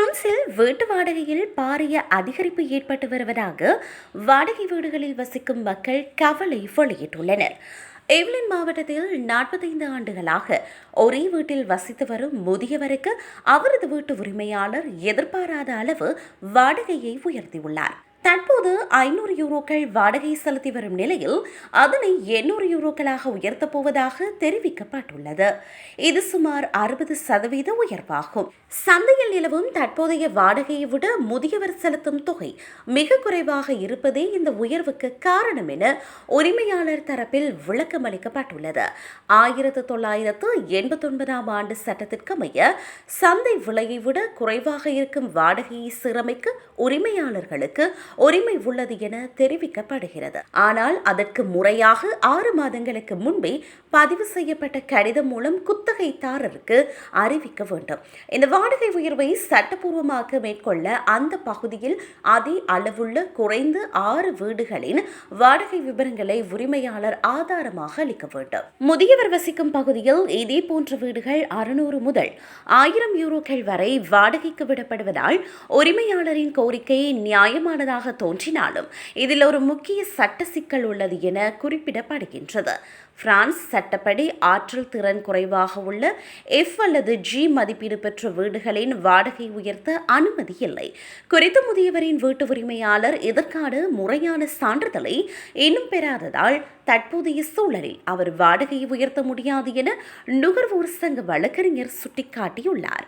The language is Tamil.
பிரான்சில் வீட்டு வாடகையில் பாரிய அதிகரிப்பு ஏற்பட்டு வருவதாக வாடகை வீடுகளில் வசிக்கும் மக்கள் கவலை வெளியிட்டுள்ளனர். எவ்லின் மாவட்டத்தில் 45 ஆண்டுகளாக ஒரே வீட்டில் வசித்து வரும் முதியவருக்கு அவரது வீட்டு உரிமையாளர் எதிர்பாராத அளவு வாடகையை உயர்த்தியுள்ளார். தற்போது 500 யூரோக்கள் வாடகை செலுத்தி வரும் நிலையில் அதனை 800 யூரோக்களாக உயர்த்தப் போவதாக தெரிவிக்கப்பட்டுள்ளது. இது சுமார் 60% உயர்வாகும். சந்தையில் நிலவும் தற்போதைய வாடகையை விட முதியவர் செலுத்தும் தொகை மிக குறைவாக இருப்பதே இந்த உயர்வுக்கு காரணம் என உரிமையாளர் தரப்பில் விளக்கம் அளிக்கப்பட்டுள்ளது. 1989 ஆண்டு சட்டத்திற்கமைய சந்தை விலையை விட குறைவாக இருக்கும் வாடகையை சீரமைக்க உரிமையாளர்களுக்கு உரிமை உள்ளது என தெரிவிக்கப்படுகிறது. ஆனால் அதற்கு முறையாக 6 மாதங்களுக்கு முன்பே பதிவு செய்யப்பட்ட கடிதம் மூலம் குத்தகைதாரருக்கு அறிவிக்க வேண்டும். இந்த வாடகை உயர்வை சட்டப்பூர்வமாக மேற்கொள்ள அந்த பகுதியில் அதே அளவுள்ள குறைந்து 6 வீடுகளின் வாடகை விவரங்களை உரிமையாளர் ஆதாரமாக அளிக்க வேண்டும். முதியவர் வசிக்கும் பகுதியில் இதே போன்ற வீடுகள் 600 முதல் 1000 யூரோக்கள் வரை வாடகைக்கு விடப்படுவதால் உரிமையாளரின் கோரிக்கை நியாயமானதாக தோன்றினாலும் இதில் ஒரு முக்கிய சட்ட சிக்கல் உள்ளது என குறிப்பிடப்படுகின்றது. பிரான்ஸ் சட்டப்படி ஆற்றல் திறன் குறைவாக உள்ள F அல்லது G மதிப்பீடு பெற்ற வீடுகளின் வாடகை உயர்த்த அனுமதி இல்லை. குறித்த முதியவரின் வீட்டு உரிமையாளர் இதற்கான முறையான சான்றிதழை இன்னும் பெறாததால் தற்போதைய சூழலில் அவர் வாடகையை உயர்த்த முடியாது என நுகர்வோர் சங்க வழக்கறிஞர் சுட்டிக்காட்டியுள்ளார்.